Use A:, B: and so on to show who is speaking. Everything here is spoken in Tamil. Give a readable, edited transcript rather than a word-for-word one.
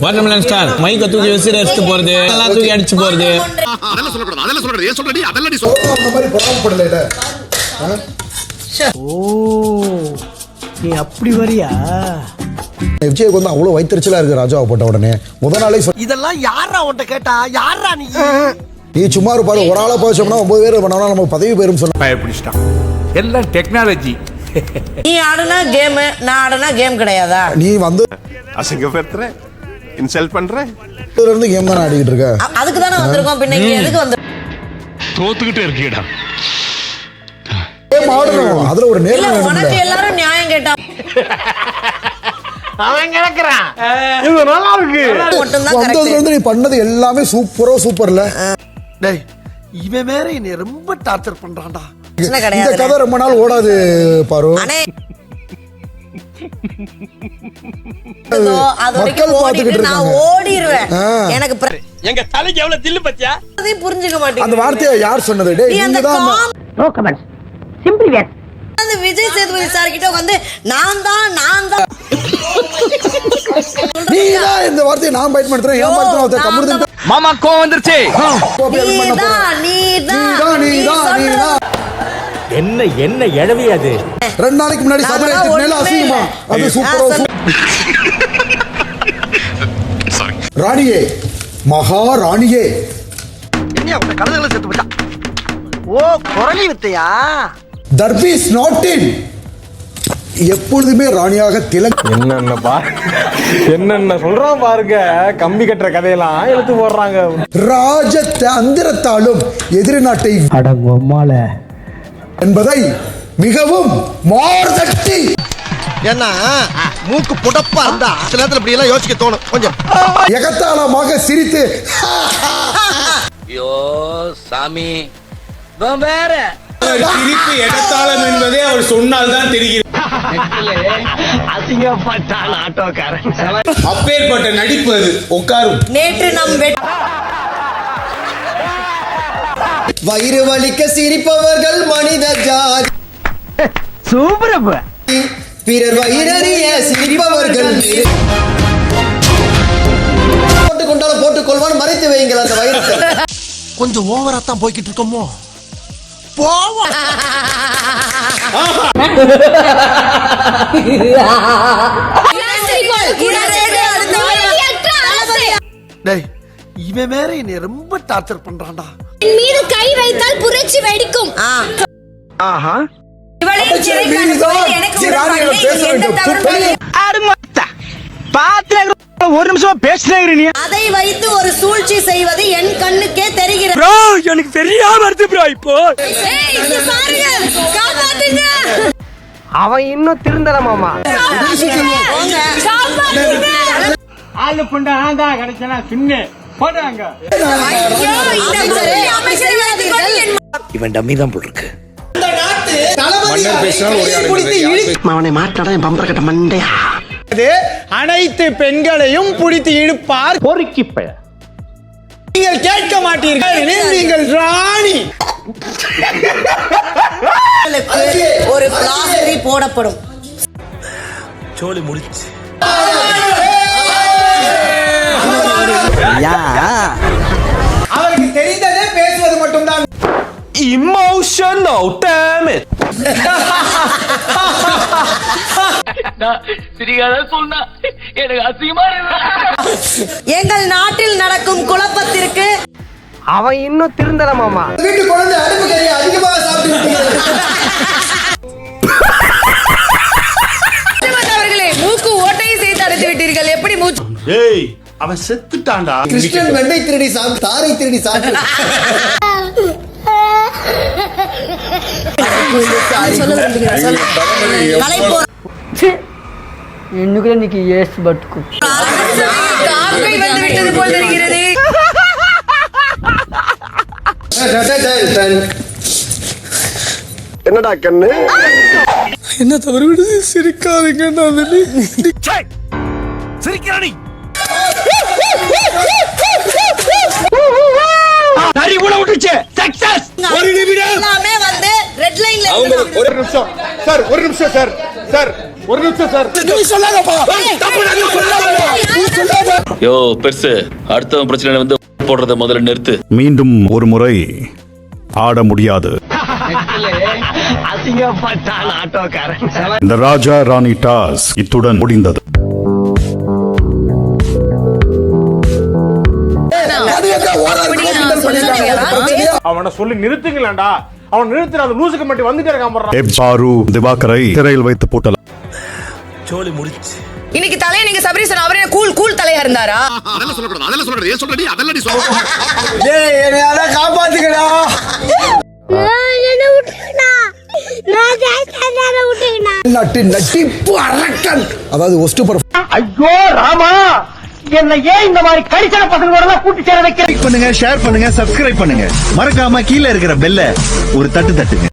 A: வாட்டர்மெலன் ஸ்டார் மைக்க தூக்கி விசிற எடுத்து போறது எல்லாம் தூக்கி அடிச்சு போறது
B: அதெல்லாம் சொல்லக்கூடாது அதெல்லாம் சொல்லக்கூடாது ஏன் சொல்றடி அதெல்லாம் நீ சொல்ற அந்த மாதிரி பொறாமப்படல
C: ஓ நீ அப்படி வரியா
D: விஜய்க்கு வந்து அவ்வளவு வயிற்றுச்சலா இருக்கு ராஜாவை போட்ட உடனே முத நாளே
C: இதெல்லாம் யாரா உன்கிட்ட கேட்டா யாரா
D: நீ சும்மா இருப்பாரு ஒரு ஆளா போச்சோம்னா 9 பேர் பண்ணோம்னா நமக்கு பதவி போயிரும் சொன்ன
E: பயப்பிடிச்சிட்டான் எல்லாம் டெக்னாலஜி
F: நீ ஆடுனா கேம் நான் ஆடுனா கேம் கிடையாதா
D: நீ வந்து
B: அசிங்கப்படுத்துற இன்சல்ட் பண்ற
D: இதுல இருந்து கேம் தான் ஆடிக்கிட்டு இருக்க
F: அதுக்கு தானே வந்திருக்கோம் பின்ன இங்க எதுக்கு வந்து
E: தோத்துக்கிட்டே இருக்கீடா
D: கேம் ஆடணும் அதுல ஒரு
F: இல்ல
D: நேர்மை
F: உனக்கு
D: வேணும்ல
F: எல்லாரும் நியாயம் கேட்டா
C: அவன் கிடக்குறான்
E: இது நல்லா இருக்கு
F: மட்டும்தான்
D: வந்ததுல
F: கரெக்ட்
D: இருந்து நீ பண்ணது எல்லாமே சூப்பர்ல
C: டேய் இவன் வேற என்னை ரொம்ப டார்ச்சர் பண்றான்டா
F: பிரச்சனை
D: இந்த
F: கிடையாது
D: கதை ரொம்ப நாள் ஓடாது பாரு
F: அண்ணே அது வரைக்கும்
D: மக்கள் பாத்துக்கிட்டு
F: ஓடிட்டு நான்
D: இருக்காங்க.
F: ஓடிடுவேன்
D: ஆ.
F: எனக்கு
E: எங்க தலைக்கு எவ்வளவு தில்லு பத்தியா
F: அதையும் புரிஞ்சுக்க
D: அந்த
F: மாட்டேங்குது
D: வார்த்தையை யார் சொன்னது
F: நீ
D: டேய்
F: அந்த
D: நீங்க தான்
G: நோ கமெண்ட்ஸ் சிம்பிளி வேர்
F: அந்த விஜய் சேதுபதி சார் கிட்ட வந்து நான் தான்
D: நீ தான் இந்த வார்த்தையை நான் பயன்படுத்துறேன் ஏன் பயன்படுத்துறேன் கம்முறது
E: மாமா கோவம் வந்துருச்சு
F: நீதான்
H: என்ன எழவி அது
D: 2 நாளைக்கு முன்னாடி சபரத்துக்கு மேல அசிங்கமா அது சூப்பரா ராணியே மகா ராணியே
C: என்ன அவன் கழுதைகளை செத்து போச்சான் ஓ குரலி வித்தையா
D: தர்பி இஸ் நாட் இன் எப்பொழுதுமே ராணியாக திலங்க
H: என்னென்ன சொல்றான் பாருங்க கம்பி கட்டுற கதையெல்லாம் எடுத்து போடுறாங்க
D: ராஜ தந்திரத்தாலும் எதிரி நாட்டை
H: அடங்கொம்மால
D: என்பதை மிகவும் மார்தட்டி
C: ஏன்னா மூக்கு புடப்பா இருந்தா சில நேரத்துல இப்படி எல்லாம் யோசிக்க தோணும் கொஞ்சம்
D: எகத்தாளமாக சிரித்து
I: ஐயோ சாமி வேற
A: திருப்பி எகத்தாளம் என்பதே அவர் சொன்னால் தான் தெரிகிறது
C: அசிங்கப்பட்டான் ஆட்டோக்காரன்
A: அப்பேற்பட்ட நடிப்பு அது உட்காரும்
F: நேற்று நம்
C: வயிறு வலிக்க சிரிப்பவர்கள் மனித ஜாதி
H: சூப்பரப்ப
C: பிறர் வயிறறிய சிரிப்பவர்கள் போட்டுக் கொண்டாலும் போட்டுக் கொள்வான் மறைத்து வையுங்கள் அந்த வயிறத்தை கொஞ்சம் ஓவரா தான் போய்கிட்டு இருக்கோமோ போவோம் டேய் இவன் வேற என்னை ரொம்ப டார்ச்சர் பண்றான்டா
J: என் மீது கை வைத்தால் புரட்சி வெடிக்கும்
H: ஒரு நிமிஷம் பேசுறீங்க
F: அதை வைத்து ஒரு சூழ்ச்சி செய்வது என் கண்ணுக்கே தெரிகிறது
H: ப்ரோ எனக்கு தெரியாம இருக்கு ப்ரோ இப்போ அவன் இன்னும் திருந்தல மாமா ஆளு புண்டா ஆந்தா கிடைச்சனா சின்ன போடுறாங்க
I: இவன் டம்மி தான் போட்டுருக்கு
C: அவனை மாட்டாடா என் பம்பர கட்ட மண்டையா
H: அனைத்து பெண்களையும் பிடித்து இழுப்பார் பொறுக்கி பெயர் நீங்கள் கேட்க மாட்டீர்கள் நீங்கள் ராணி
F: ஒரு பிளாஸ்டரி போடப்படும்
H: சோலி முடிச்சு அவருக்கு தெரிந்ததே பேசுவது மட்டும்தான் இமோஷனல் டேமேஜ்
I: சொன்னா எனக்கு அசிங்கமா
F: எங்கள் நாட்டில் நடக்கும் குழப்பத்திற்கு
H: அவன் இன்னும் திருந்தல மாமா
C: வீட்டு குழந்தை அடுப்பு கறி அதிகமாக சாப்பிட்டு
F: அவர்களே மூக்கு ஓட்டையை செய்து அடைத்து விட்டீர்கள் எப்படி மூச்சு
B: ஏய் அவன் செத்துட்டான்டா
C: கிறிஸ்டியன் வெண்ணை திருடி சாப்பிட்டு தாரை திருடி சாப்பிட்டு
F: சொல்ல விரும்புகிறேன்
G: இன்னும் இன்னைக்கு ஏஸ் பட்டுக்கு
F: காக்கை வந்து விட்டது போல் தெரிகிறது
C: என்னடா கண்ணு
D: என்ன தவறு விடுது சிரிக்காதீங்க
E: சிரிக்கிறானி
F: எல்லாமே வந்து ரெட் லைன்ல
B: ஒரு நிமிஷம் சார்
H: சார் ஒரு நிமிஷம் சார்.
I: யோ பெருசு அடுத்தவன் பிரச்சனை வந்து போடுறத முதல்ல நிறுத்து.
K: மீண்டும் ஒரு முறை ஆட முடியாது.
E: அசிங்கப்பட்டான் ஆட்டோக்காரன்.
K: இந்த ராஜா ராணி டாஸ் இத்துடன் முடிந்தது.
H: அவனை சொல்லி நிறுத்துங்களேன்டா. அவன் நிறுத்துற அந்த லூசுக்கு மட்டும் வந்துட்டே இருக்கான்.
K: பாரு திவாகரை திரையில் வைத்து போட்டலாம்.
F: இன்னைக்கு தலைய நீங்க சபரீசன் அவரே கூல் தலையா இருந்தாரா?
B: அதெல்லாம் சொல்லக்கூடாது. அதெல்லாம் சொல்றது ஏன் சொல்றடி? அதெல்லாம் நீ சொல்ற.
C: டேய் என்னையால காப்பாத்துக்கடா. நட்டி நட்டிப்பு அரக்கன். அதாவது ஒஸ்ட்
E: ஐயோ ராமா, என்ன ஏன் இந்த மாதிரி கடிச்சன பசங்களோட எல்லாம் கூட்டி சேர வைக்கிறீங்க?
C: பண்ணுங்க, ஷேர் பண்ணுங்க, சப்ஸ்கிரைப் பண்ணுங்க. மறக்காம கீழே இருக்கிற பெல்ல ஒரு தட்டு தட்டுங்க.